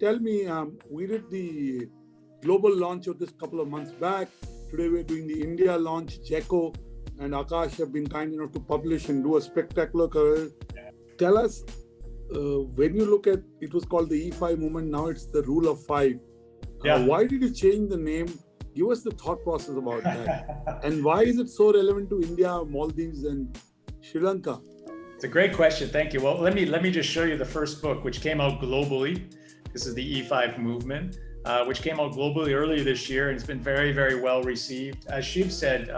tell me, we did the global launch of this couple of months back. Today we're doing the India launch. Jeko and Akash have been kind enough to publish and do a spectacular career. Tell us, when you look at, it was called the E5 movement, now it's the Rule of Five. Why did you change the name? Give us the thought process about that. And why is it so relevant to India, Maldives and Sri Lanka? It's a great question. Thank you. Well, let me just show you the first book, which came out globally. This is the E5 movement, which came out globally earlier this year, and it's been very, very well received. As Shiv said,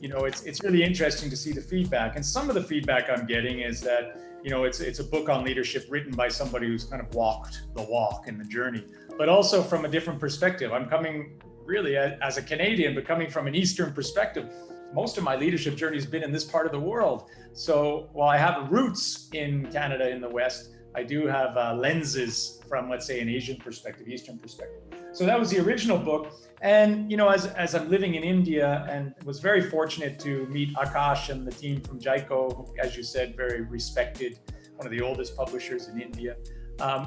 it's really interesting to see the feedback. And some of the feedback I'm getting is that, it's a book on leadership written by somebody who's kind of walked the walk and the journey, but also from a different perspective. I'm coming really as a Canadian, but coming from an Eastern perspective. Most of my leadership journey has been in this part of the world. So while I have roots in Canada in the West, I do have lenses from, let's say, an Asian perspective, Eastern perspective. So that was the original book. And, as I'm living in India, and was very fortunate to meet Akash and the team from Jeko, as you said, very respected, one of the oldest publishers in India.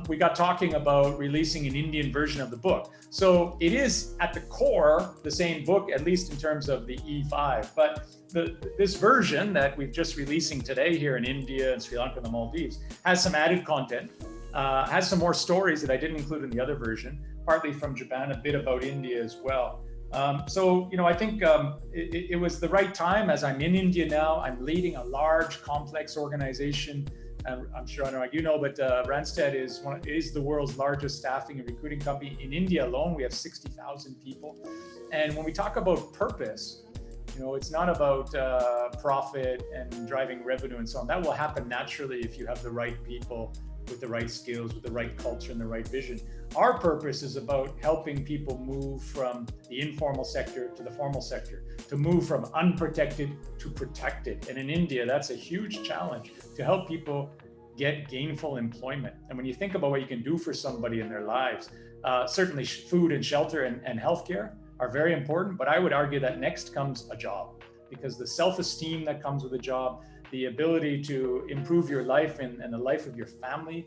We got talking about releasing an Indian version of the book. So it is at the core the same book, at least in terms of the E5. But this version that we've just releasing today here in India and Sri Lanka and the Maldives has some added content, has some more stories that I didn't include in the other version, partly from Japan, a bit about India as well. I think it was the right time. As I'm in India now, I'm leading a large, complex organization. I'm sure, Annurag, but Randstad is the world's largest staffing and recruiting company. In India alone, we have 60,000 people. And when we talk about purpose, it's not about profit and driving revenue and so on. That will happen naturally if you have the right people with the right skills, with the right culture and the right vision. Our purpose is about helping people move from the informal sector to the formal sector, to move from unprotected to protected. And in India, that's a huge challenge, to help people get gainful employment. And when you think about what you can do for somebody in their lives, certainly food and shelter and healthcare are very important, but I would argue that next comes a job, because the self-esteem that comes with a job, the ability to improve your life and the life of your family,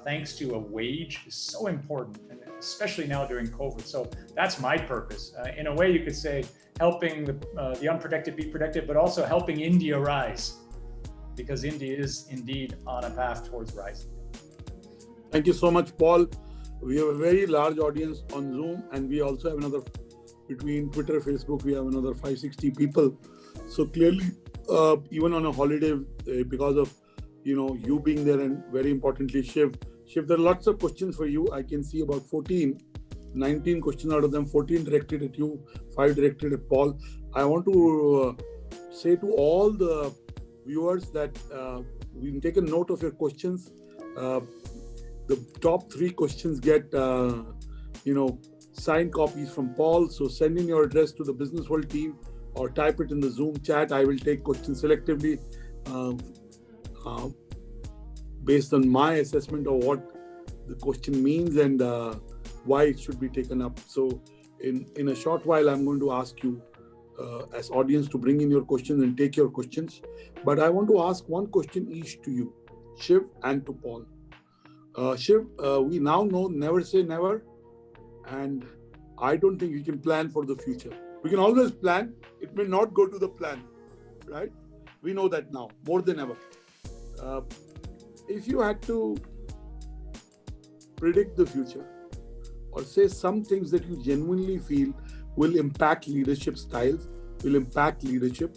thanks to a wage, is so important, and especially now during COVID. So that's my purpose. In a way, you could say helping the unprotected be protected, but also helping India rise, because India is indeed on a path towards rising. Thank you so much, Paul. We have a very large audience on Zoom, and we also have another, between Twitter, Facebook, we have another 560 people. So clearly, even on a holiday, because of you being there, and very importantly, Shiv, there are lots of questions for you. I can see about 19 questions out of them, 14 directed at you, 5 directed at Paul. I want to say to all the viewers that we've taken note of your questions. The top 3 questions get signed copies from Paul. So send in your address to the Businessworld team or type it in the Zoom chat. I will take questions selectively based on my assessment of what the question means and why it should be taken up. So in a short while, I'm going to ask you as audience to bring in your questions and take your questions. But I want to ask one question each to you, Shiv and to Paul. Shiv, we now know never say never, and I don't think we can plan for the future. We can always plan. It may not go to the plan, right? We know that now, more than ever. If you had to predict the future or say some things that you genuinely feel will impact leadership styles, will impact leadership,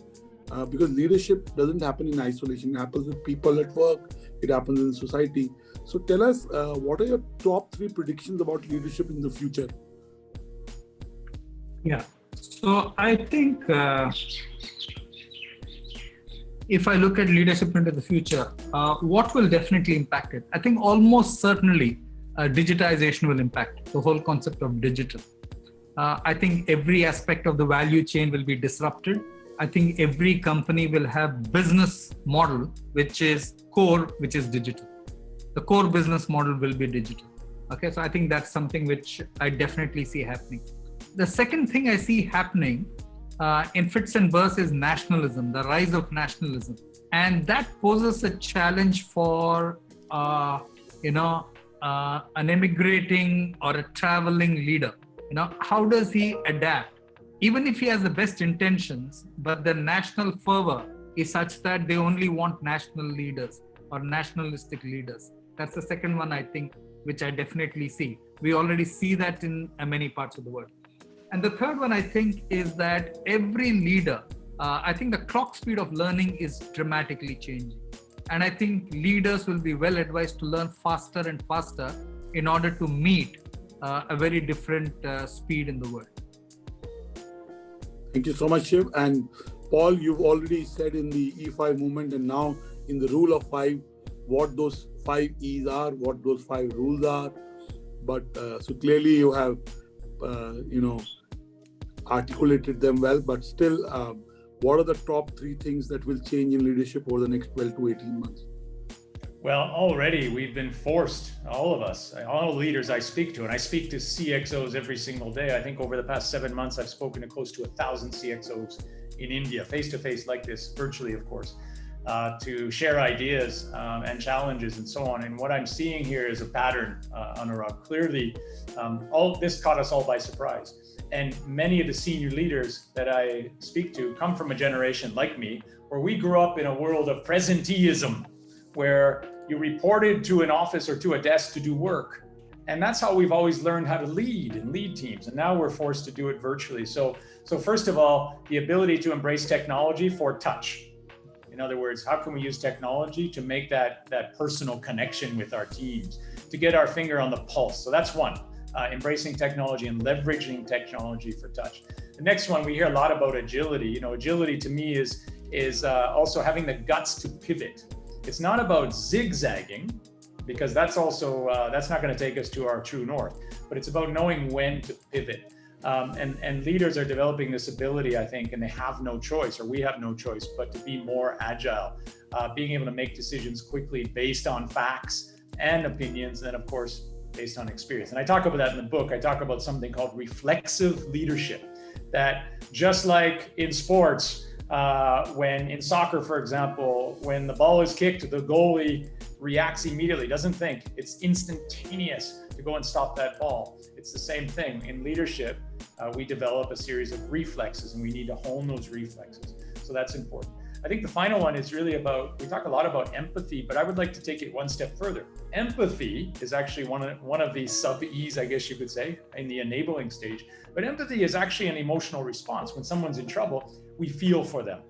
because leadership doesn't happen in isolation. It happens with people at work. It happens in society. So tell us, what are your top 3 predictions about leadership in the future? Yeah. So I think if I look at leadership into the future, what will definitely impact it? I think almost certainly digitization will impact the whole concept of digital. I think every aspect of the value chain will be disrupted. I think every company will have business model, which is core, which is digital. The core business model will be digital. Okay, so I think that's something which I definitely see happening. The second thing I see happening in fits and bursts is nationalism, the rise of nationalism. And that poses a challenge for, an immigrating or a traveling leader, how does he adapt? Even if he has the best intentions, but the national fervor is such that they only want national leaders or nationalistic leaders. That's the second one, I think, which I definitely see. We already see that in many parts of the world. And the third one, I think, is that every leader, I think the clock speed of learning is dramatically changing. And I think leaders will be well advised to learn faster and faster in order to meet a very different speed in the world. Thank you so much, Shiv. And Paul, you've already said in the E5 movement and now in the rule of 5, what those 5 E's are, what those 5 rules are. But so clearly you have, articulated them well, but still, what are the top 3 things that will change in leadership over the next 12 to 18 months? Well, already we've been forced, all of us, all leaders I speak to, and I speak to CXOs every single day. I think over the past 7 months, I've spoken to close to 1,000 CXOs in India, face-to-face like this, virtually, of course, to share ideas and challenges and so on. And what I'm seeing here is a pattern, Annurag. Clearly, all this caught us all by surprise. And many of the senior leaders that I speak to come from a generation like me, where we grew up in a world of presenteeism, where you reported to an office or to a desk to do work. And that's how we've always learned how to lead and lead teams. And now we're forced to do it virtually. So first of all, the ability to embrace technology for touch. In other words, how can we use technology to make that personal connection with our teams, to get our finger on the pulse? So that's one, embracing technology and leveraging technology for touch. The next one, we hear a lot about agility. Agility to me is also having the guts to pivot. It's not about zigzagging, because that's also, that's not going to take us to our true north, but it's about knowing when to pivot. And leaders are developing this ability, I think, and they have no choice, or we have no choice, but to be more agile, being able to make decisions quickly based on facts and opinions, and of course, based on experience. And I talk about that in the book. I talk about something called reflexive leadership, that just like in sports, when in soccer, for example, when the ball is kicked, the goalie reacts immediately, doesn't think. It's instantaneous to go and stop that ball. It's the same thing. In leadership, we develop a series of reflexes, and we need to hone those reflexes. So that's important. I think the final one is really about, we talk a lot about empathy, but I would like to take it one step further. Empathy is actually one of the sub-E's, I guess you could say, in the enabling stage. But empathy is actually an emotional response. When someone's in trouble, we feel for them.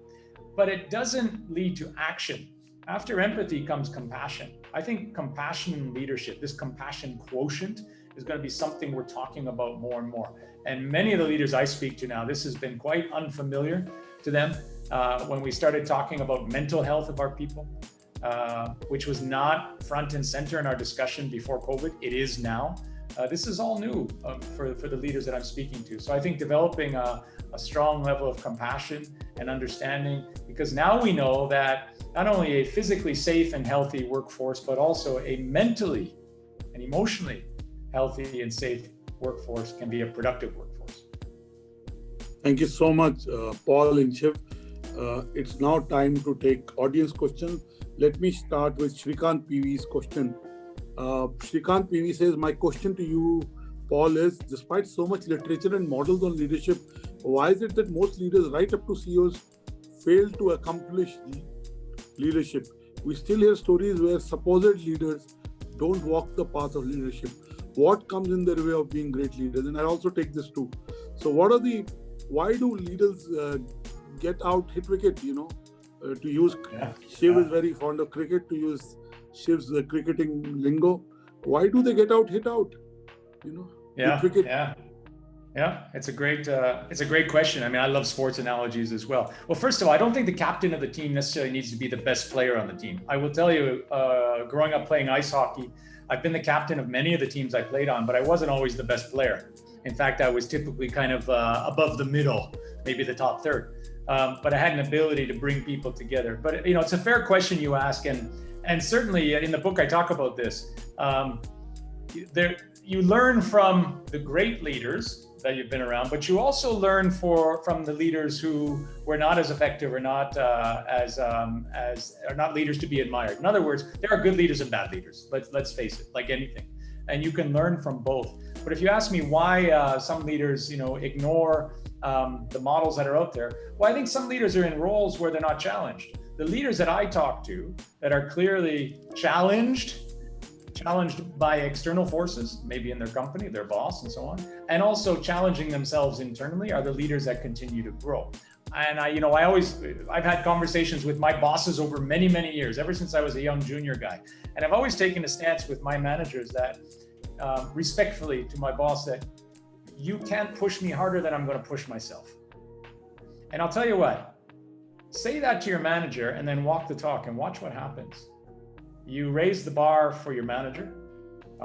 But it doesn't lead to action. After empathy comes compassion. I think compassion in leadership, this compassion quotient, is going to be something we're talking about more and more. And many of the leaders I speak to now, this has been quite unfamiliar to them. When we started talking about mental health of our people, which was not front and center in our discussion before COVID, it is now. This is all new for the leaders that I'm speaking to. So I think developing a strong level of compassion and understanding, because now we know that not only a physically safe and healthy workforce, but also a mentally and emotionally healthy and safe workforce can be a productive workforce. Thank you so much, Paul and Shiv. It's now time to take audience questions. Let me start with Shrikant PV's question. Shrikant PV says, my question to you, Paul, is despite so much literature and models on leadership, why is it that most leaders, right up to CEOs, fail to accomplish leadership? We still hear stories where supposed leaders don't walk the path of leadership. What comes in their way of being great leaders? And I also take this too. So why do leaders get out hit wicket, to use, Shiv is very fond of cricket, to use Shiv's cricketing lingo. Why do they get out hit out? Hit wicket? Yeah, it's a great question. I mean, I love sports analogies as well. Well, first of all, I don't think the captain of the team necessarily needs to be the best player on the team. I will tell you, growing up playing ice hockey, I've been the captain of many of the teams I played on, but I wasn't always the best player. In fact, I was typically kind of above the middle, maybe the top third. But I had an ability to bring people together. But it's a fair question you ask, and certainly in the book I talk about this. You learn from the great leaders that you've been around, but you also learn from the leaders who were not as effective or not are not leaders to be admired. In other words, there are good leaders and bad leaders. Let's face it, like anything. and you can learn from both. But if you ask me why some leaders, ignore the models that are out there, well, I think some leaders are in roles where they're not challenged. The leaders that I talk to that are clearly challenged by external forces, maybe in their company, their boss, and so on, and also challenging themselves internally, are the leaders that continue to grow. And I've had conversations with my bosses over many, many years, ever since I was a young junior guy. And I've always taken a stance with my managers that, respectfully to my boss, that you can't push me harder than I'm going to push myself. And I'll tell you what, say that to your manager and then walk the talk and watch what happens. You raise the bar for your manager.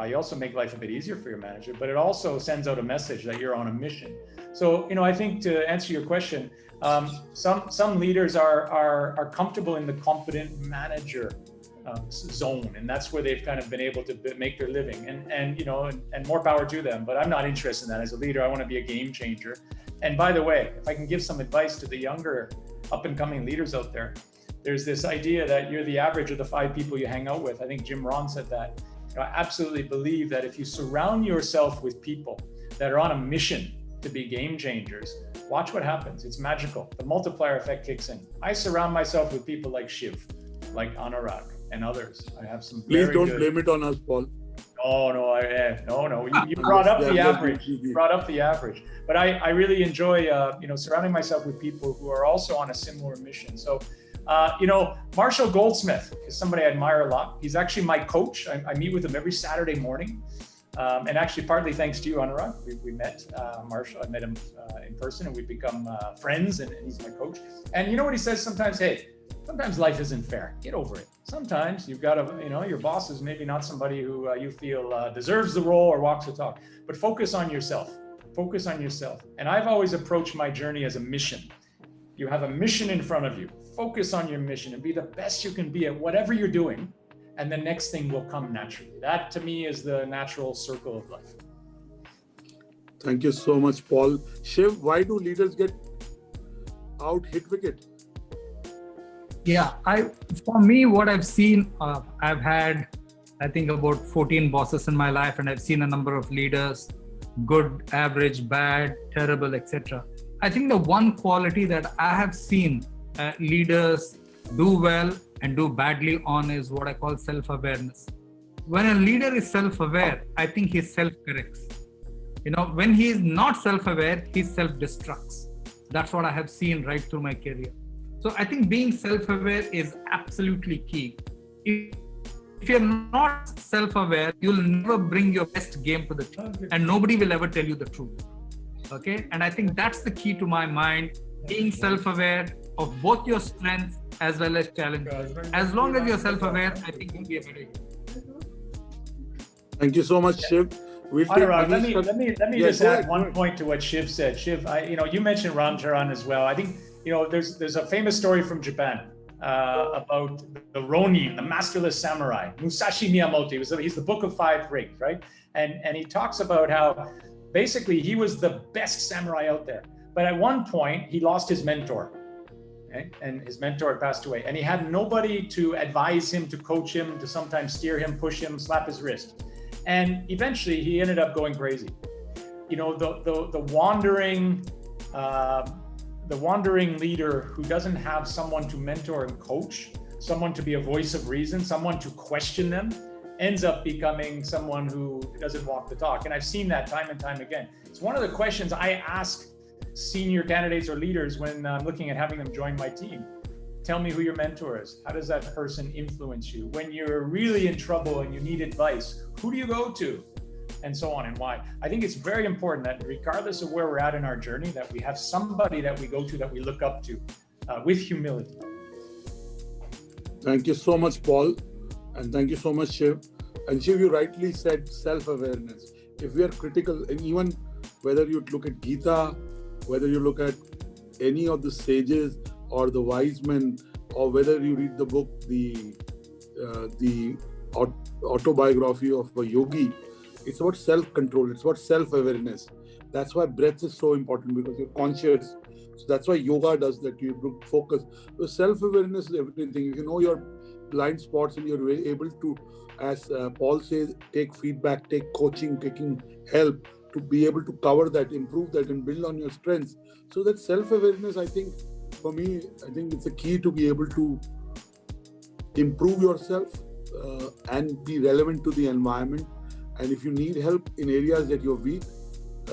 You also make life a bit easier for your manager, but it also sends out a message that you're on a mission. So, I think to answer your question, some leaders are comfortable in the competent manager zone, and that's where they've kind of been able to make their living. And more power to them. But I'm not interested in that. As a leader, I want to be a game changer. And by the way, if I can give some advice to the younger up and coming leaders out there, there's this idea that you're the average of the 5 people you hang out with. I think Jim Rohn said that. I absolutely believe that if you surround yourself with people that are on a mission to be game changers, watch what happens. It's magical. The multiplier effect kicks in. I surround myself with people like Shiv, like Annurag, and others. I have some. Please don't blame it on us, Paul. No. You brought up the average. You brought up the average. But I really enjoy, surrounding myself with people who are also on a similar mission. So, Marshall Goldsmith is somebody I admire a lot. He's actually my coach. I meet with him every Saturday morning. And actually, partly thanks to you, Annurag, we met Marshall. I met him in person, and we've become friends, and he's my coach. And you know what he says sometimes? Hey, sometimes life isn't fair. Get over it. Sometimes you've got to, your boss is maybe not somebody who you feel deserves the role or walks the talk, but focus on yourself. Focus on yourself. And I've always approached my journey as a mission. You have a mission in front of you. Focus on your mission and be the best you can be at whatever you're doing. And the next thing will come naturally. That to me is the natural circle of life. Thank you so much, Paul. Shiv, why do leaders get out hit wicket? Yeah, for me, what I've seen, I've had, I think about 14 bosses in my life, and I've seen a number of leaders, good, average, bad, terrible, etc. I think the one quality that I have seen leaders do well and do badly on is what I call self-awareness. When a leader is self-aware, I think he self-corrects. When he is not self-aware, he self-destructs. That's what I have seen right through my career. So I think being self-aware is absolutely key. If you're not self-aware, you'll never bring your best game to the team, and nobody will ever tell you the truth. Okay? And I think that's the key to my mind, being self-aware of both your strengths as well as challenges. As long as you're self-aware, I think you'll be a better. Thank you so much, Shiv. Let me just add one point to what Shiv said. Shiv, you mentioned Ram Charan as well. I think there's a famous story from Japan about the Ronin, the masterless samurai, Musashi Miyamoto. He's the Book of 5 Rings, right? And he talks about how basically he was the best samurai out there, but at one point he lost his mentor. Okay? And his mentor had passed away, and he had nobody to advise him, to coach him, to sometimes steer him, push him, slap his wrist. And eventually he ended up going crazy. The wandering leader who doesn't have someone to mentor and coach, someone to be a voice of reason, someone to question them, ends up becoming someone who doesn't walk the talk. And I've seen that time and time again. It's one of the questions I ask senior candidates or leaders when I'm looking at having them join my team. Tell me who your mentor is. How does that person influence you? When you're really in trouble and you need advice, who do you go to? And so on and why. I think it's very important that regardless of where we're at in our journey, that we have somebody that we go to, that we look up to with humility. Thank you so much, Paul. And thank you so much, Shiv. And Shiv, you rightly said self-awareness. If we are critical, and even whether you look at Gita, whether you look at any of the sages or the wise men, or whether you read the book, the autobiography of a yogi, it's about self-control. It's about self-awareness. That's why breath is so important, because you're conscious So that's why yoga does that. You focus. So self-awareness is everything. If you know your blind spots and you're able to, as Paul says, take feedback, take coaching, taking help to be able to cover that, improve that, and build on your strengths. So that self-awareness, I think, for me, I think it's a key to be able to improve yourself and be relevant to the environment. And if you need help in areas that you're weak,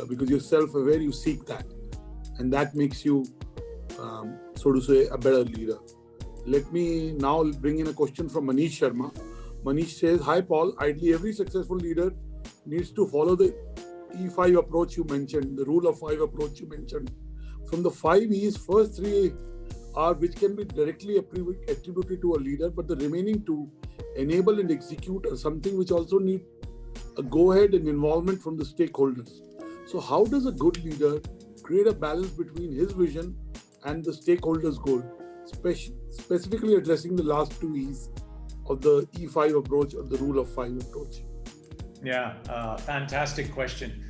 because you're self-aware, you seek that. And that makes you, so to say, a better leader. Let me now bring in a question from Manish Sharma. Manish says, hi Paul, ideally every successful leader needs to follow the E5 approach you mentioned, the rule of 5 approach you mentioned. From the 5 E's, first 3 are which can be directly attributed to a leader, but the remaining 2, enable and execute, are something which also need a go-ahead and involvement from the stakeholders. So how does a good leader create a balance between his vision and the stakeholders' goal, specifically addressing the last 2 E's of the E5 approach or the rule of 5 approach? Yeah, fantastic question.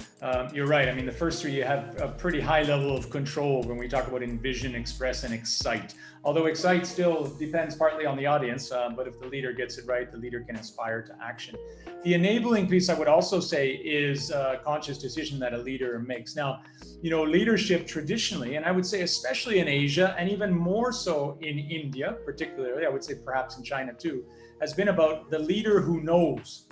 You're right. I mean, the first 3, you have a pretty high level of control when we talk about envision, express, and excite. Although excite still depends partly on the audience, but if the leader gets it right, the leader can inspire to action. The enabling piece, I would also say, is a conscious decision that a leader makes. Now, you know, leadership traditionally, and I would say especially in Asia, and even more so in India, particularly, I would say perhaps in China too, has been about the leader who knows.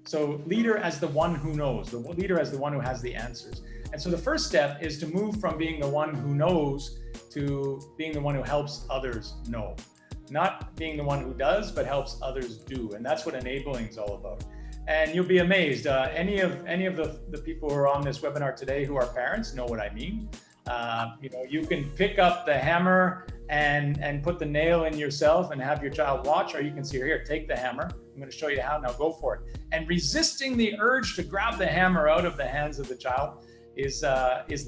So leader as the one who knows, the leader as the one who has the answers. And so the first step is to move from being the one who knows to being the one who helps others know. Not being the one who does, but helps others do. And that's what enabling is all about. And you'll be amazed. Any of the people who are on this webinar today who are parents know what I mean. You know, you can pick up the hammer and put the nail in yourself and have your child watch, or you can say, here, take the hammer. I'm going to show you how, now go for it. And resisting the urge to grab the hammer out of the hands of the child is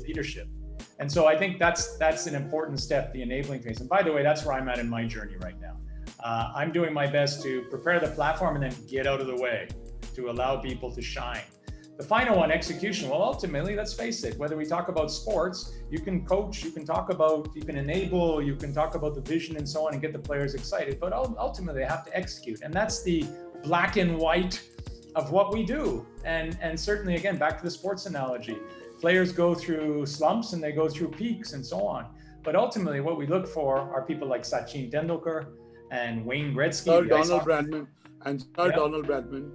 leadership. And so I think that's an important step, the enabling phase. And by the way, that's where I'm at in my journey right now. I'm doing my best to prepare the platform and then get out of the way to allow people to shine. The final one, execution. Well, ultimately, let's face it, whether we talk about sports, you can coach, you can enable, you can talk about the vision and so on and get the players excited, but ultimately they have to execute. And that's the black and white of what we do. And certainly, again, back to the sports analogy, players go through slumps and they go through peaks and so on. But ultimately, what we look for are people like Sachin Tendulkar and Wayne Gretzky. Sir Donald Bradman and Sir Donald Bradman.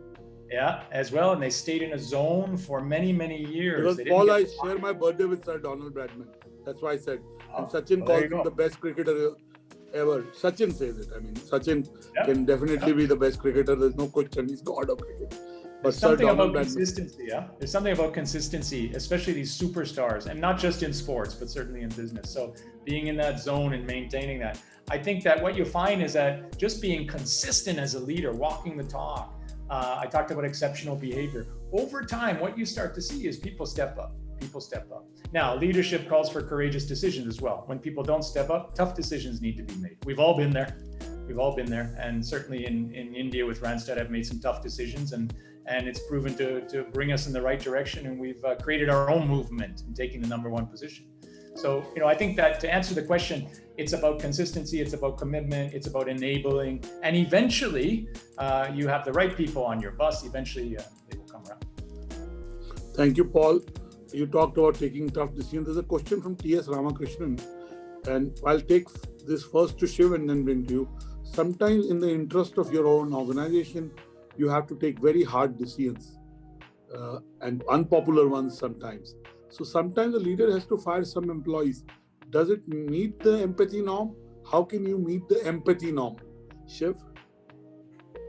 Yeah, as well. And they stayed in a zone for many, many years. Because Paul, I share my birthday with Sir Donald Bradman. That's why I said. And Sachin calls him the best cricketer ever. Sachin says it. I mean, Sachin can definitely be the best cricketer. There's no question. He's god of cricket. But There's something about consistency, yeah? There's something about consistency, especially these superstars, and not just in sports, but certainly in business. So being in that zone and maintaining that. I think that what you find is that just being consistent as a leader, walking the talk, I talked about exceptional behavior. Over time, what you start to see is people step up. Now, leadership calls for courageous decisions as well. When people don't step up, tough decisions need to be made. We've all been there. And certainly in India with Randstad, I've made some tough decisions and it's proven to bring us in the right direction. And we've created our own movement in taking the #1 position. So, you know, I think that to answer the question, it's about consistency, it's about commitment, it's about enabling, and eventually you have the right people on your bus, eventually they will come around. Thank you, Paul. You talked about taking tough decisions. There's a question from T.S. Ramakrishnan, and I'll take this first to Shiv and then bring to you. Sometimes in the interest of your own organization, you have to take very hard decisions and unpopular ones sometimes. So sometimes the leader has to fire some employees. Does it meet the empathy norm? How can you meet the empathy norm? Shiv?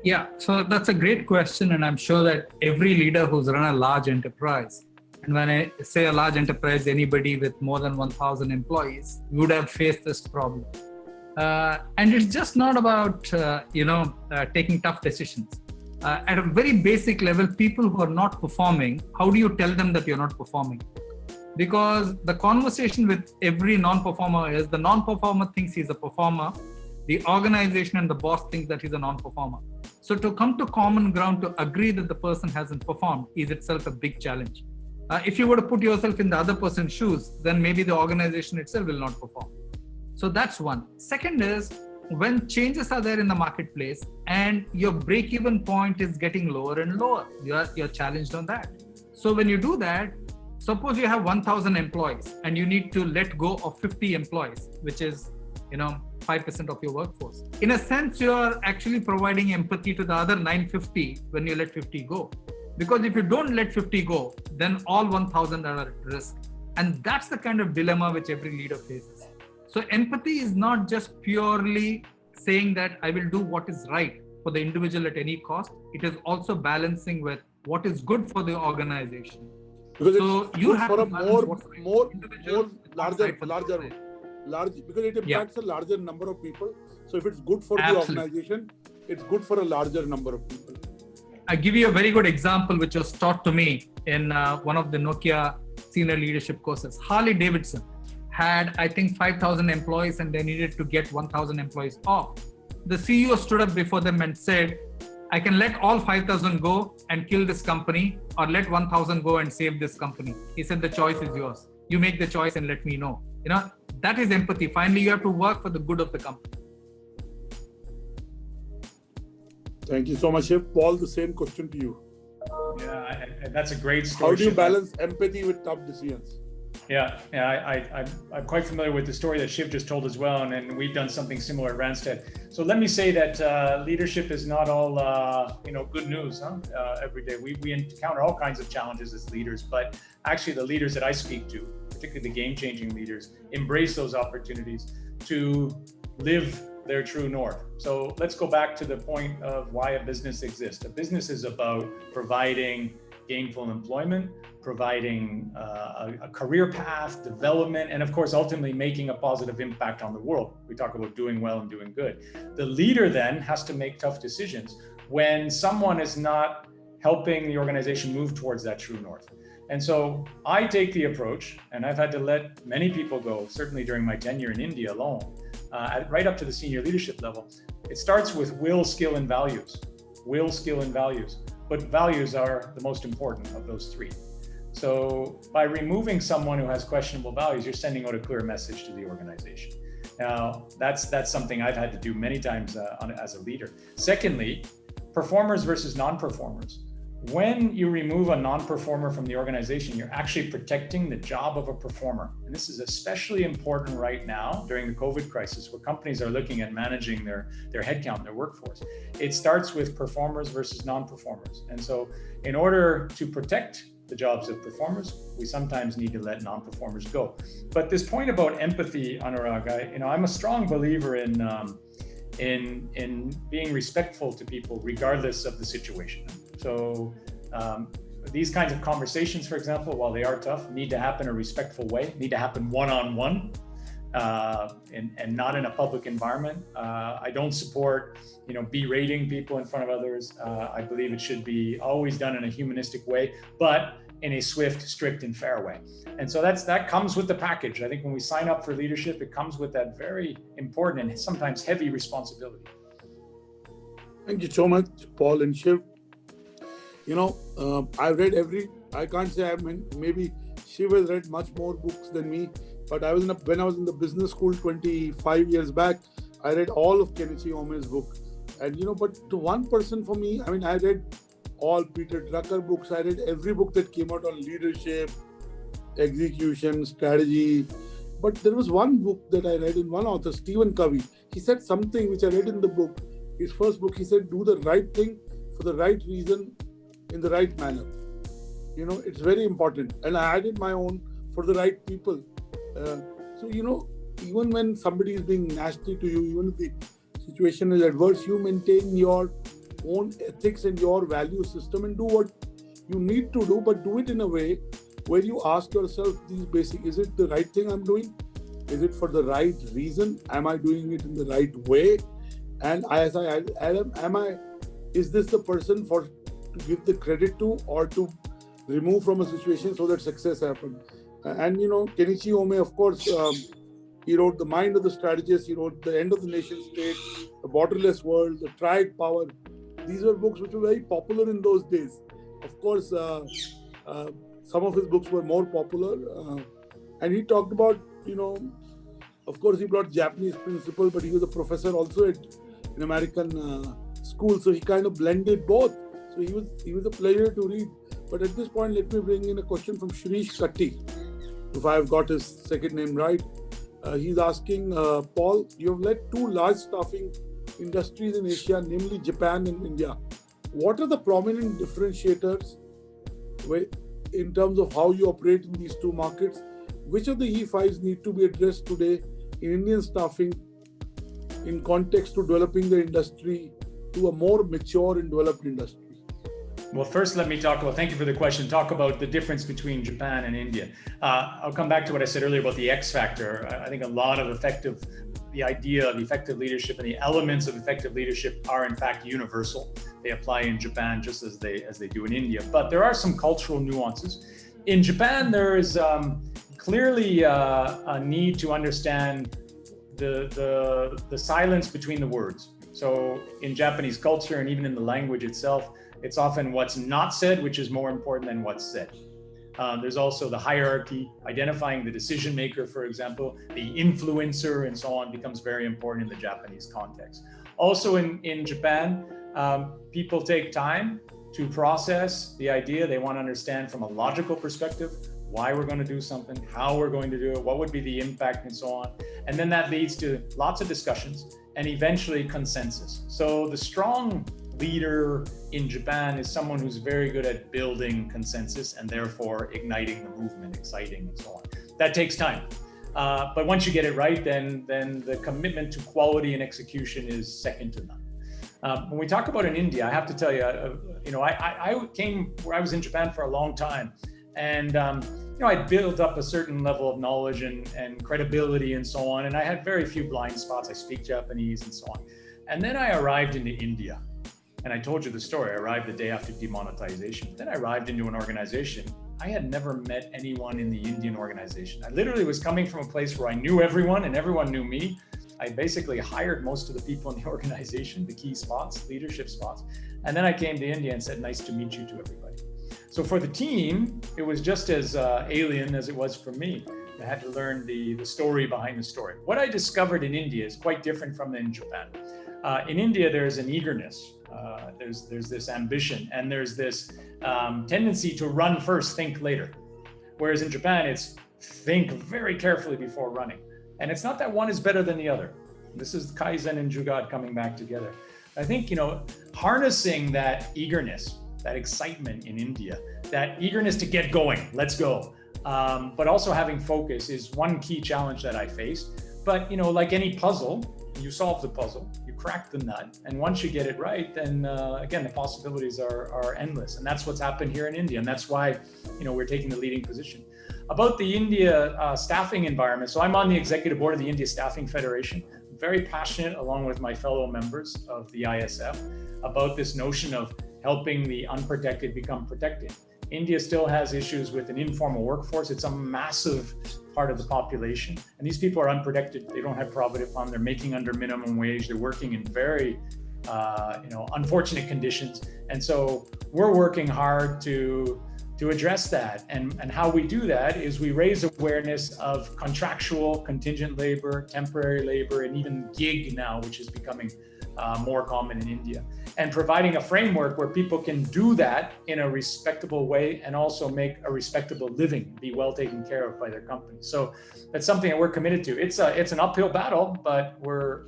Yeah, so that's a great question. And I'm sure that every leader who's run a large enterprise, and when I say a large enterprise, anybody with more than 1,000 employees would have faced this problem. And it's just not about, taking tough decisions. At a very basic level, people who are not performing, how do you tell them that you're not performing? Because the conversation with every non-performer is the non-performer thinks he's a performer, the organization and the boss think that he's a non-performer. So to come to common ground to agree that the person hasn't performed is itself a big challenge. If you were to put yourself in the other person's shoes, then maybe the organization itself will not perform. So that's one. Second is, when changes are there in the marketplace and your break-even point is getting lower and lower, you're challenged on that. So when you do that, suppose you have 1,000 employees and you need to let go of 50 employees, which is 5% of your workforce. In a sense, you're actually providing empathy to the other 950 when you let 50 go. Because if you don't let 50 go, then all 1,000 are at risk. And that's the kind of dilemma which every leader faces. So empathy is not just purely saying that I will do what is right for the individual at any cost. It is also balancing with what is good for the organization. Because so it's you good have for a to more larger, because because it impacts a larger number of people. So if it's good for Absolutely. the organization, it's good for a larger number of people. I give you a very good example, which was taught to me in one of the Nokia senior leadership courses. Harley Davidson had, I think, 5,000 employees and they needed to get 1,000 employees off. The CEO stood up before them and said, I can let all 5,000 go and kill this company, or let 1,000 go and save this company. He said, the choice is yours. You make the choice and let me know. That is empathy. Finally, you have to work for the good of the company. Thank you so much, Shiv. Paul, the same question to you. Yeah, and that's a great story. How do you Shiv. balance empathy with tough decisions? Yeah, I'm quite familiar with the story that Shiv just told as well, and we've done something similar at Randstad. So let me say that leadership is not all good news every day. We encounter all kinds of challenges as leaders, but actually the leaders that I speak to, particularly the game-changing leaders, embrace those opportunities to live their true north. So let's go back to the point of why a business exists. A business is about providing gainful employment, providing a career path, development, and of course, ultimately making a positive impact on the world. We talk about doing well and doing good. The leader then has to make tough decisions when someone is not helping the organization move towards that true north. And so I take the approach, and I've had to let many people go, certainly during my tenure in India alone, right up to the senior leadership level. It starts with will, skill, and values. Will, skill, and values. But values are the most important of those three. So by removing someone who has questionable values, you're sending out a clear message to the organization. Now, that's something I've had to do many times as a leader. Secondly, performers versus non-performers. When you remove a non-performer from the organization, you're actually protecting the job of a performer. And this is especially important right now during the COVID crisis, where companies are looking at managing their headcount, their workforce. It starts with performers versus non-performers. And so in order to protect the jobs of performers, we sometimes need to let non-performers go. But this point about empathy, Annurag, I'm a strong believer in being respectful to people regardless of the situation. So these kinds of conversations, for example, while they are tough, need to happen in a respectful way, need to happen one-on-one and not in a public environment. I don't support, berating people in front of others. I believe it should be always done in a humanistic way, but in a swift, strict, and fair way. And so that comes with the package. I think when we sign up for leadership, it comes with that very important and sometimes heavy responsibility. Thank you so much, Paul and Shiv. I've read I can't say maybe Shiv has read much more books than me, but when I was in the business school 25 years back, I read all of Kenichi Ome's book. And, but to one person for me, I read all Peter Drucker books. I read every book that came out on leadership, execution, strategy. But there was one book that I read in one author, Stephen Covey. He said something which I read in the book. His first book, he said, do the right thing for the right reason in the right manner. It's very important. And I added my own, for the right people. So, even when somebody is being nasty to you, even if the situation is adverse, you maintain your own ethics and your value system and do what you need to do, but do it in a way where you ask yourself these basic, is it the right thing I'm doing? Is it for the right reason? Am I doing it in the right way? And is this the person to give the credit to or to remove from a situation so that success happens? And Kenichi Ome, of course, he wrote The Mind of the Strategist, he wrote The End of the Nation State, The Borderless World, The Triad Power. These were books which were very popular in those days. Of course, some of his books were more popular. And he talked about, of course, he brought Japanese principle, but he was a professor also at an American school. So he kind of blended both. So he was a pleasure to read. But at this point, let me bring in a question from Shirish Katti, if I've got his second name right. He's asking, Paul, you have led two large staffing industries in Asia, namely Japan and India. What are the prominent differentiators in terms of how you operate in these two markets? Which of the E5s need to be addressed today in Indian staffing in context to developing the industry to a more mature and developed industry? Well, first, let me thank you for the question, talk about the difference between Japan and India. I'll come back to what I said earlier about the X factor. I think a lot of the idea of effective leadership and the elements of effective leadership are in fact universal. They apply in Japan just as they do in India, but there are some cultural nuances. In Japan, there is clearly a need to understand the silence between the words. So in Japanese culture and even in the language itself, it's often what's not said, which is more important than what's said. There's also the hierarchy, identifying the decision maker, for example, the influencer and so on becomes very important in the Japanese context. Also in Japan, people take time to process the idea. They want to understand from a logical perspective why we're going to do something, how we're going to do it, what would be the impact and so on. And then that leads to lots of discussions and eventually consensus. So the strong leader in Japan is someone who's very good at building consensus and therefore igniting the movement, exciting and so on. That takes time. But once you get it right, then the commitment to quality and execution is second to none. When we talk about in India, I have to tell you, I was in Japan for a long time, and I built up a certain level of knowledge and credibility and so on, and I had very few blind spots. I speak Japanese and so on. And then I arrived into India. And I told you the story. I arrived the day after demonetization. Then I arrived into an organization. I had never met anyone in the Indian organization. I literally was coming from a place where I knew everyone and everyone knew me. I basically hired most of the people in the organization, the key spots, leadership spots. And then I came to India and said, nice to meet you to everybody. So for the team, it was just as alien as it was for me. I had to learn the story behind the story. What I discovered in India is quite different from in Japan. In India, there's an eagerness. There's this ambition, and there's this tendency to run first, think later. Whereas in Japan, it's think very carefully before running. And it's not that one is better than the other. This is Kaizen and Jugaad coming back together. I think, harnessing that eagerness, that excitement in India, that eagerness to get going, let's go. But also having focus is one key challenge that I faced. But, like any puzzle, you solve the puzzle, you crack the nut, and once you get it right, then again, the possibilities are endless. And that's what's happened here in India. And that's why, we're taking the leading position. About the India staffing environment. So I'm on the executive board of the India Staffing Federation, very passionate along with my fellow members of the ISF about this notion of helping the unprotected become protected. India still has issues with an informal workforce. It's a massive part of the population. And these people are unprotected. They don't have provident fund. They're making under minimum wage. They're working in very, unfortunate conditions. And so we're working hard to address that. And how we do that is we raise awareness of contractual, contingent labor, temporary labor, and even gig now, which is becoming more common in India, and providing a framework where people can do that in a respectable way and also make a respectable living, be well taken care of by their company. So that's something that we're committed to. It's an uphill battle, but we're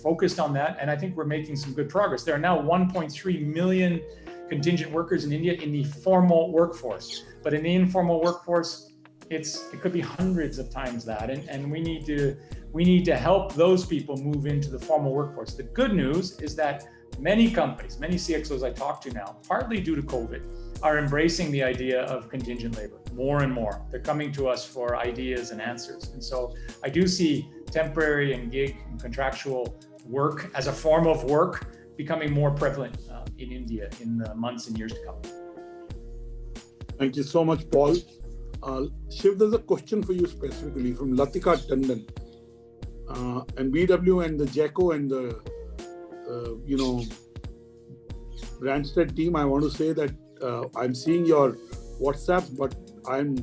focused on that, and I think we're making some good progress. There are now 1.3 million contingent workers in India in the formal workforce, but in the informal workforce, it could be hundreds of times that, and we need to help those people move into the formal workforce. The good news is that many companies, many CXOs I talk to now, partly due to COVID, are embracing the idea of contingent labor more and more. They're coming to us for ideas and answers. And so I do see temporary and gig and contractual work as a form of work becoming more prevalent in India in the months and years to come. Thank you so much, Paul. Shiv, there's a question for you specifically from Latika Tandon. And BW and the JACO and the Randstad team, I want to say that I'm seeing your WhatsApps, but I'm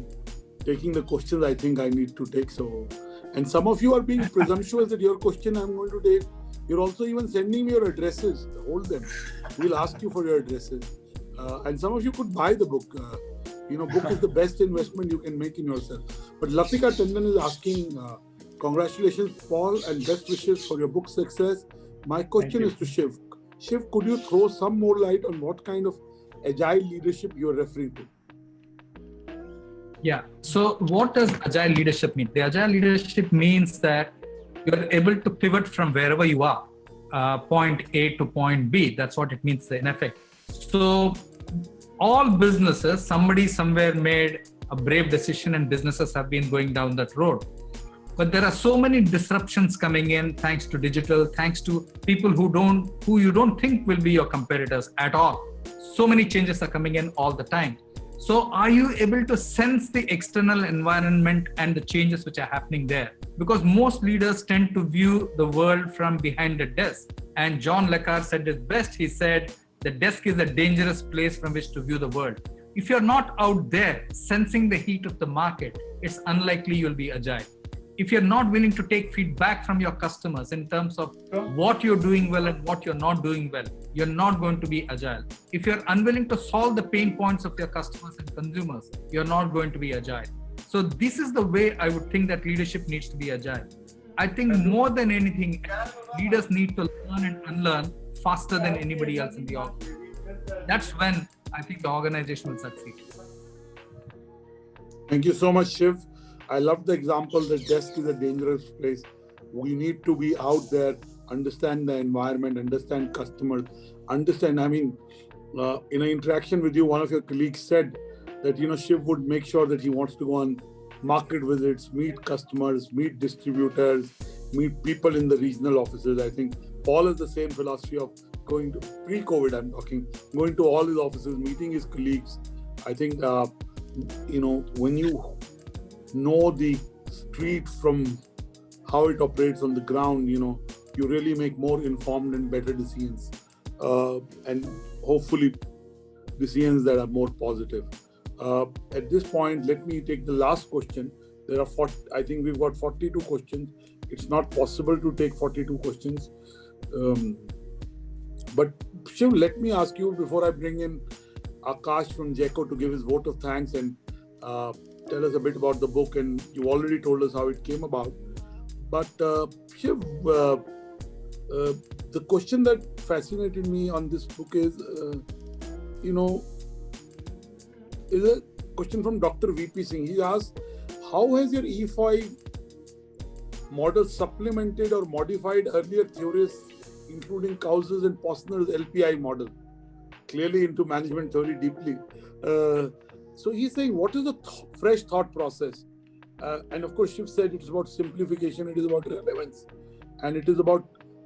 taking the questions I think I need to take. So, and some of you are being presumptuous that your question I'm going to take. You're also even sending me your addresses. Hold them. We'll ask you for your addresses. And some of you could buy the book. Book is the best investment you can make in yourself. But Latika Tandon is asking, congratulations, Paul, and best wishes for your book success. My question is to Shiv. Shiv, could you throw some more light on what kind of agile leadership you're referring to? Yeah. So what does agile leadership mean? The agile leadership means that you're able to pivot from wherever you are, point A to point B. That's what it means in effect. So all businesses, somebody somewhere made a brave decision and businesses have been going down that road. But there are so many disruptions coming in thanks to digital, thanks to people who you don't think will be your competitors at all. So many changes are coming in all the time. So are you able to sense the external environment and the changes which are happening there? Because most leaders tend to view the world from behind a desk. And John Le Carre said it best. He said, the desk is a dangerous place from which to view the world. If you're not out there sensing the heat of the market, it's unlikely you'll be agile. If you're not willing to take feedback from your customers in terms of what you're doing well and what you're not doing well, you're not going to be agile. If you're unwilling to solve the pain points of your customers and consumers, you're not going to be agile. So this is the way I would think that leadership needs to be agile. I think more than anything, leaders need to learn and unlearn faster than anybody else in the organization. That's when I think the organization will succeed. Thank you so much, Shiv. I love the example that desk is a dangerous place. We need to be out there, understand the environment, understand customers, in an interaction with you, one of your colleagues said that, Shiv would make sure that he wants to go on market visits, meet customers, meet distributors, meet people in the regional offices. I think Paul has the same philosophy of going to pre-COVID, going to all his offices, meeting his colleagues. I think, when you know the street from how it operates on the ground, you really make more informed and better decisions, and hopefully decisions that are more positive. At this point, let me take the last question. There are I think we've got 42 questions. It's not possible to take 42 questions. But Shiv, let me ask you before I bring in Akash from JECO to give his vote of thanks and tell us a bit about the book, and you already told us how it came about. But Shiv, the question that fascinated me on this book is a question from Dr. VP Singh. He asked, how has your E5 model supplemented or modified earlier theories, including Kaus's and Posner's LPI model? Clearly into management theory deeply. So he's saying, what is the fresh thought process? And of course, Shiv said it's about simplification, it is about relevance, and it is about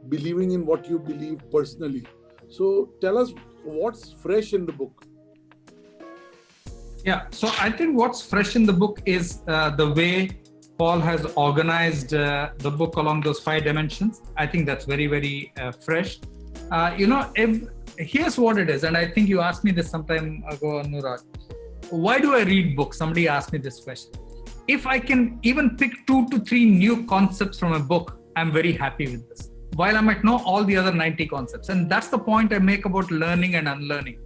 believing in what you believe personally. So tell us what's fresh in the book. Yeah, so I think what's fresh in the book is the way Paul has organized the book along those 5 dimensions. I think that's very, very fresh. Here's what it is, and I think you asked me this sometime ago, Annurag. Why do I read books? Somebody asked me this question. If I can even pick 2 to 3 new concepts from a book, I'm very happy with this, while I might know all the other 90 concepts. And that's the point I make about learning and unlearning.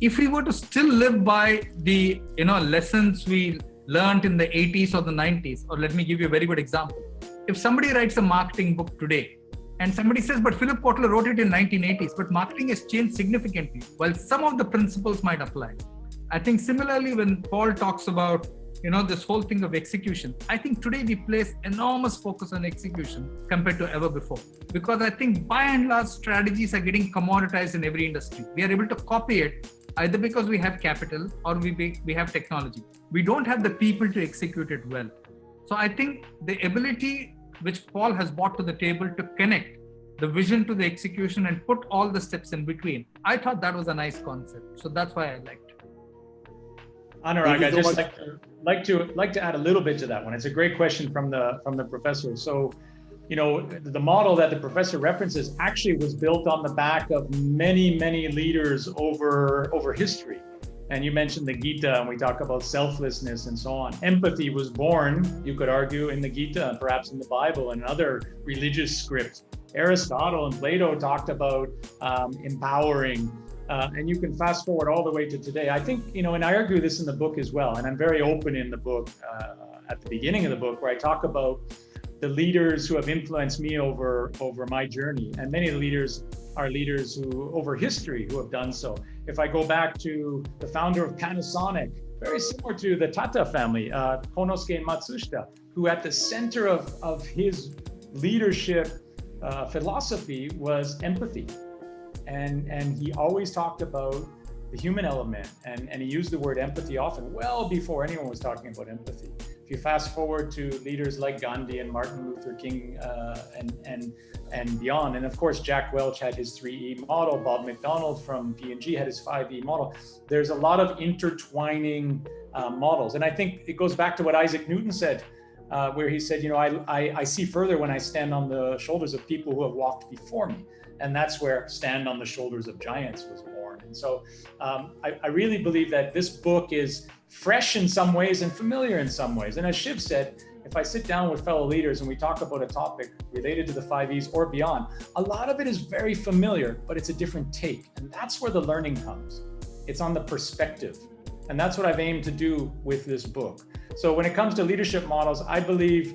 If we were to still live by the lessons we learned in the 80s or the 90s, or let me give you a very good example. If somebody writes a marketing book today, and somebody says, but Philip Kotler wrote it in 1980s, but marketing has changed significantly. Well, some of the principles might apply. I think similarly, when Paul talks about, this whole thing of execution, I think today we place enormous focus on execution compared to ever before. Because I think by and large, strategies are getting commoditized in every industry. We are able to copy it either because we have capital or we have technology. We don't have the people to execute it well. So I think the ability which Paul has brought to the table to connect the vision to the execution and put all the steps in between, I thought that was a nice concept. So that's why I liked it. Anurag, I'd just like to add a little bit to that one. It's a great question from the professor. So, the model that the professor references actually was built on the back of many, many leaders over history. And you mentioned the Gita, and we talk about selflessness and so on. Empathy was born, you could argue, in the Gita and perhaps in the Bible and other religious scripts. Aristotle and Plato talked about empowering, and you can fast forward all the way to today. I think, and I argue this in the book as well, and I'm very open in the book, at the beginning of the book, where I talk about the leaders who have influenced me over my journey. And many of the leaders are leaders who, over history, who have done so. If I go back to the founder of Panasonic, very similar to the Tata family, Konosuke Matsushita, who at the center of his leadership philosophy was empathy. And he always talked about the human element, and he used the word empathy often, well before anyone was talking about empathy. If you fast forward to leaders like Gandhi and Martin Luther King and beyond, and of course Jack Welch had his 3E model, Bob McDonald from P&G had his 5E model. There's a lot of intertwining models, and I think it goes back to what Isaac Newton said, where he said, I see further when I stand on the shoulders of people who have walked before me. And that's where Stand on the Shoulders of Giants was born. And so I really believe that this book is fresh in some ways and familiar in some ways. And as Shiv said, if I sit down with fellow leaders and we talk about a topic related to the 5Es or beyond, a lot of it is very familiar, but it's a different take. And that's where the learning comes. It's on the perspective. And that's what I've aimed to do with this book. So when it comes to leadership models, I believe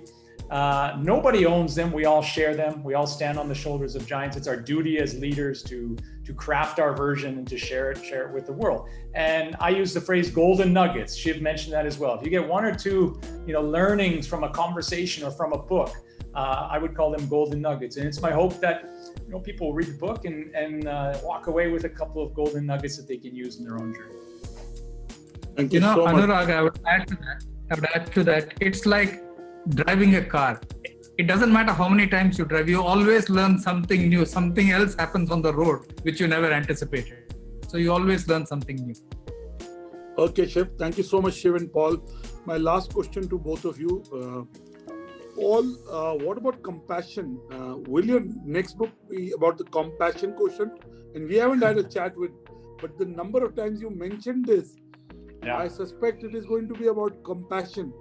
nobody owns them. We all share them. We all stand on the shoulders of giants. It's our duty as leaders to craft our version and to share it with the world. And I use the phrase golden nuggets. Shiv mentioned that as well. If you get one or two, learnings from a conversation or from a book, I would call them golden nuggets. And it's my hope that people will read the book and walk away with a couple of golden nuggets that they can use in their own journey. Thank you so much. Annurag, I would add to that. It's like driving a car. It doesn't matter how many times you drive, you always learn something new. Something else happens on the road which you never anticipated. So you always learn something new. Okay, Shiv. Thank you so much, Shiv and Paul. My last question to both of you. Paul, what about compassion? Will your next book be about the compassion quotient? And we haven't had a chat but the number of times you mentioned this, yeah. I suspect it is going to be about compassion.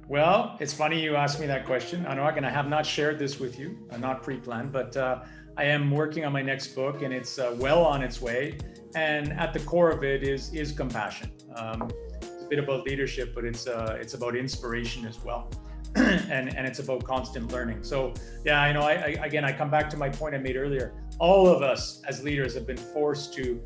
Well, it's funny you asked me that question, Annurag, and I have not shared this with you, not pre-planned, but I am working on my next book, and it's well on its way. And at the core of it is compassion. It's a bit about leadership, but it's about inspiration as well, and it's about constant learning. So yeah, I come back to my point I made earlier. All of us as leaders have been forced to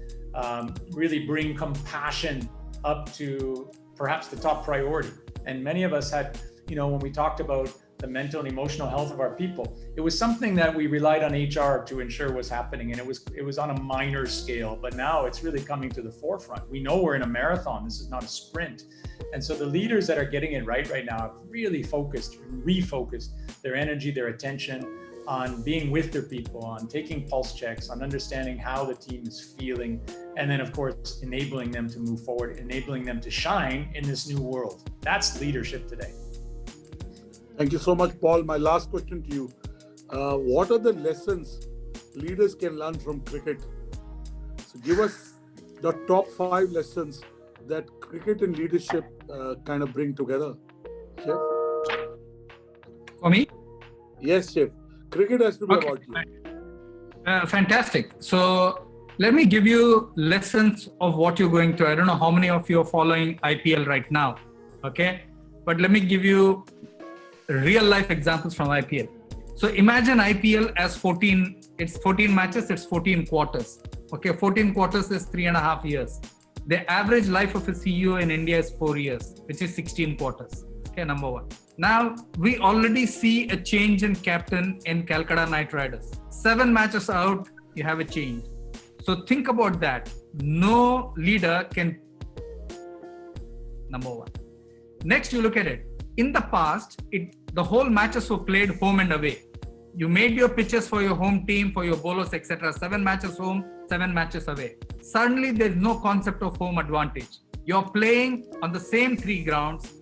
really bring compassion up to perhaps the top priority. And many of us had, when we talked about the mental and emotional health of our people, it was something that we relied on HR to ensure was happening. And it was on a minor scale, but now it's really coming to the forefront. We know we're in a marathon. This is not a sprint. And so the leaders that are getting it right now have really refocused their energy, their attention on being with their people, on taking pulse checks, on understanding how the team is feeling, and then of course, enabling them to move forward, enabling them to shine in this new world. That's leadership today. Thank you so much, Paul. My last question to you. What are the lessons leaders can learn from cricket? So give us the top 5 lessons that cricket and leadership kind of bring together. Shiv? For me? Yes, Shiv. Cricket has to be about you. Fantastic. So let me give you lessons of what you're going through. I don't know how many of you are following IPL right now. Okay. But let me give you real life examples from IPL. So imagine IPL as 14 matches, it's 14 quarters. Okay. 14 quarters is 3.5 years. The average life of a CEO in India is 4 years, which is 16 quarters. Okay. Number one. Now, we already see a change in captain in Calcutta Knight Riders. 7 matches out, you have a change. So think about that. No leader can... Number one. Next, you look at it. In the past, the whole matches were played home and away. You made your pitches for your home team, for your bowlers, etc. 7 matches home, 7 matches away. Suddenly, there's no concept of home advantage. You're playing on the same 3 grounds,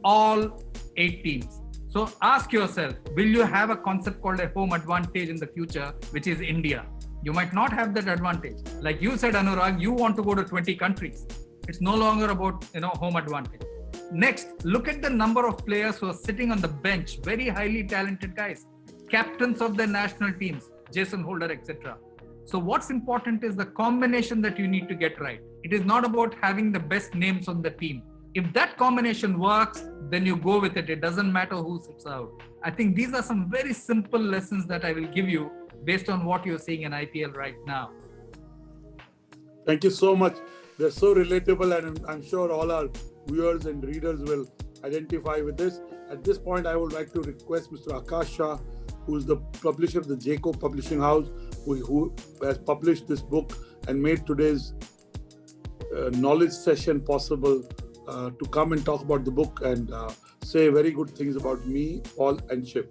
all 8 teams. So ask yourself, will you have a concept called a home advantage in the future, which is India? You might not have that advantage. Like you said, Annurag, you want to go to 20 countries. It's no longer about, home advantage. Next, look at the number of players who are sitting on the bench, very highly talented guys, captains of their national teams, Jason Holder, etc. So what's important is the combination that you need to get right. It is not about having the best names on the team. If that combination works, then you go with it. It doesn't matter who sits out. I think these are some very simple lessons that I will give you based on what you're seeing in IPL right now. Thank you so much. They're so relatable, and I'm sure all our viewers and readers will identify with this. At this point, I would like to request Mr. Akash Shah, who is the publisher of the Jacob Publishing House, who has published this book and made today's knowledge session possible, to come and talk about the book and say very good things about me, Paul, and Shiv.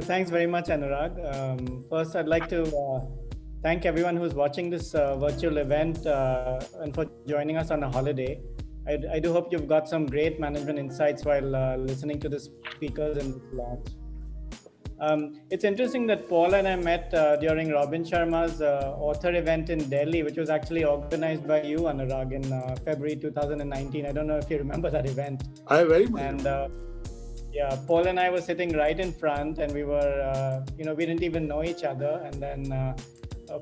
Thanks very much, Annurag. First, I'd like to thank everyone who's watching this virtual event and for joining us on a holiday. I do hope you've got some great management insights while listening to the speakers in this launch. It's interesting that Paul and I met during Robin Sharma's author event in Delhi, which was actually organized by you, Annurag, in February 2019. I don't know if you remember that event. I very much. And yeah, Paul and I were sitting right in front, and we were, we didn't even know each other. And then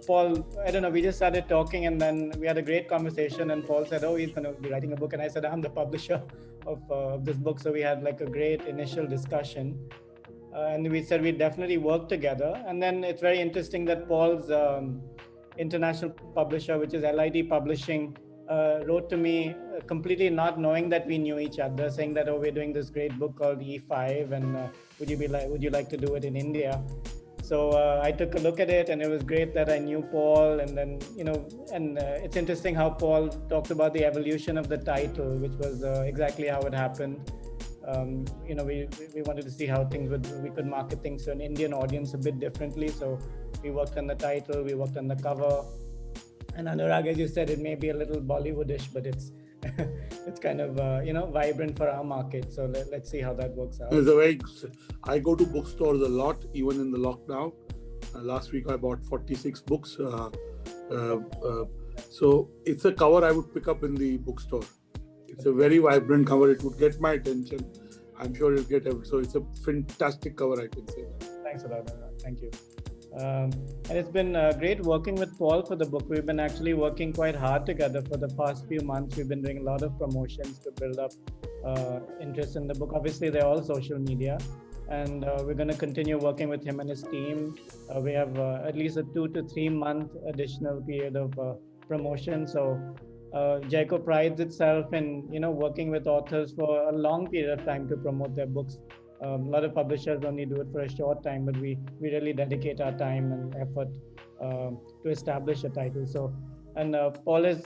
Paul, I don't know, we just started talking, and then we had a great conversation. And Paul said, "Oh, he's going to be writing a book," and I said, "I'm the publisher of this book." So we had like a great initial discussion. And we said we'd definitely work together. And then it's very interesting that Paul's international publisher, which is LID Publishing, wrote to me completely not knowing that we knew each other, saying that, "Oh, we're doing this great book called E5, and would you like to do it in India?" So I took a look at it, and it was great that I knew Paul. And then, it's interesting how Paul talked about the evolution of the title, which was exactly how it happened. We wanted to see how we could market things to an Indian audience a bit differently. So we worked on the title, we worked on the cover. And Annurag, as you said, it may be a little Bollywoodish, but it's it's kind of vibrant for our market. So let's see how that works out. I go to bookstores a lot, even in the lockdown. Last week I bought 46 books. So it's a cover I would pick up in the bookstore. It's a very vibrant cover. It would get my attention. I'm sure you'll get it. So it's a fantastic cover, I can say that. Thanks a lot. Thank you. And it's been great working with Paul for the book. We've been actually working quite hard together for the past few months. We've been doing a lot of promotions to build up interest in the book. Obviously, they're all social media. And we're going to continue working with him and his team. We have at least a 2 to 3 month additional period of promotion. So Jacob prides itself in working with authors for a long period of time to promote their books. A lot of publishers only do it for a short time, but we really dedicate our time and effort to establish a title. So, and Paul has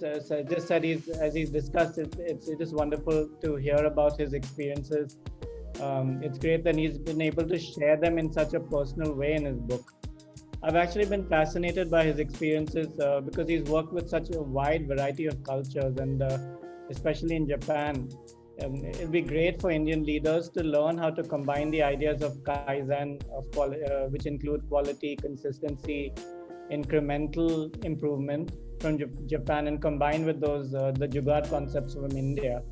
just said as he's discussed, it's just wonderful to hear about his experiences. It's great that he's been able to share them in such a personal way in his book. I've actually been fascinated by his experiences because he's worked with such a wide variety of cultures, and especially in Japan. It'd be great for Indian leaders to learn how to combine the ideas of Kaizen, which include quality, consistency, incremental improvement from Japan, and combine with those the Jugaad concepts from India.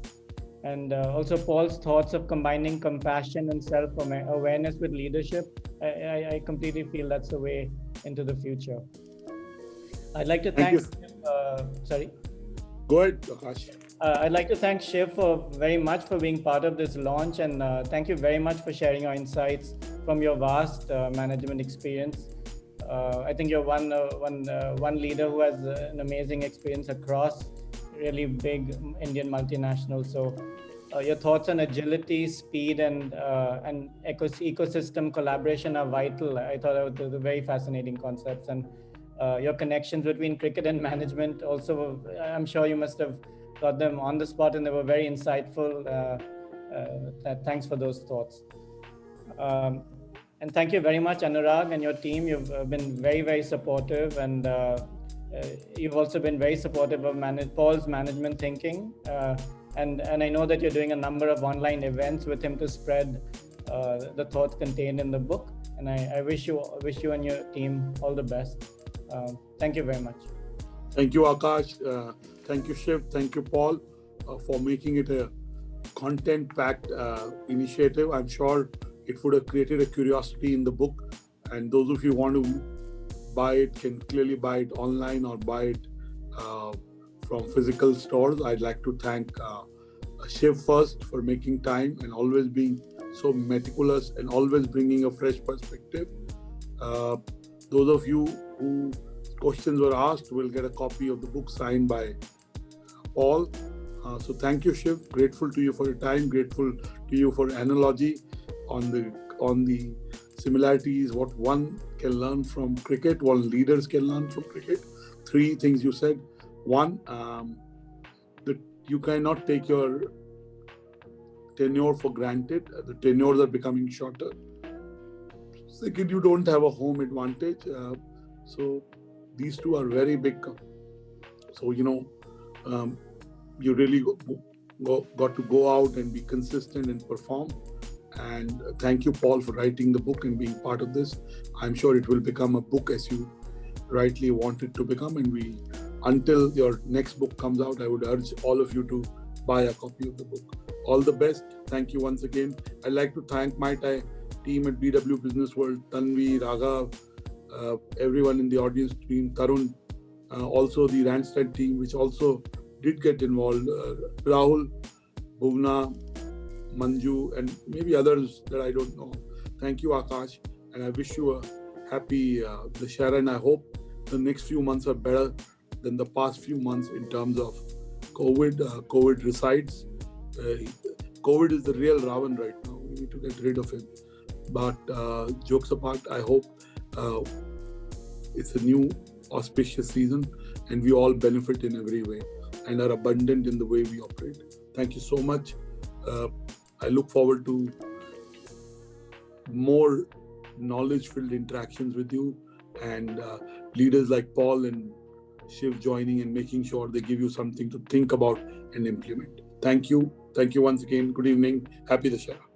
And also Paul's thoughts of combining compassion and self-awareness with leadership. I completely feel that's the way into the future. I'd like to thank sorry. Go ahead, Akash. I'd like to thank Shiv very much for being part of this launch, and thank you very much for sharing your insights from your vast management experience. I think you're one leader who has an amazing experience across really big Indian multinationals. So your thoughts on agility, speed, and ecosystem collaboration are vital. I thought they were very fascinating concepts, and your connections between cricket and management also, I'm sure you must have got them on the spot, and they were very insightful. Thanks for those thoughts. And thank you very much, Annurag, and your team. You've been very, very supportive, and you've also been very supportive of Paul's management thinking. And I know that you're doing a number of online events with him to spread the thoughts contained in the book. And I wish you and your team all the best. Thank you very much. Thank you, Akash. Thank you, Shiv. Thank you, Paul, for making it a content-packed initiative. I'm sure it would have created a curiosity in the book. And those of you who want to buy it can clearly buy it online or buy it from physical stores. I'd like to thank Shiv first for making time and always being so meticulous and always bringing a fresh perspective. Those of you who questions were asked will get a copy of the book signed by Paul. So thank you, Shiv. Grateful to you for your time. Grateful to you for analogy on the similarities, what one can learn from cricket, what leaders can learn from cricket. 3 things you said. 1, that you cannot take your tenure for granted. The tenures are becoming shorter. 2nd, you don't have a home advantage. So these 2 are very big. So, you really got to go out and be consistent and perform. And thank you, Paul, for writing the book and being part of this. I'm sure it will become a book as you rightly want it to become. And until your next book comes out, I would urge all of you to buy a copy of the book. All the best. Thank you once again. I'd like to thank my team at BW Businessworld, Tanvi, Raghav, everyone in the audience team, Tarun, also the Randstad team, which also did get involved, Rahul, Bhuvna, Manju, and maybe others that I don't know. Thank you, Akash, and I wish you a happy Dussehra, and I hope the next few months are better than the past few months in terms of COVID. COVID resides. COVID is the real Ravan right now. We need to get rid of him. But jokes apart, I hope it's a new auspicious season and we all benefit in every way and are abundant in the way we operate. Thank you so much. I look forward to more knowledge-filled interactions with you and leaders like Paul and Shiv joining and making sure they give you something to think about and implement. Thank you. Thank you once again. Good evening. Happy Dussehra.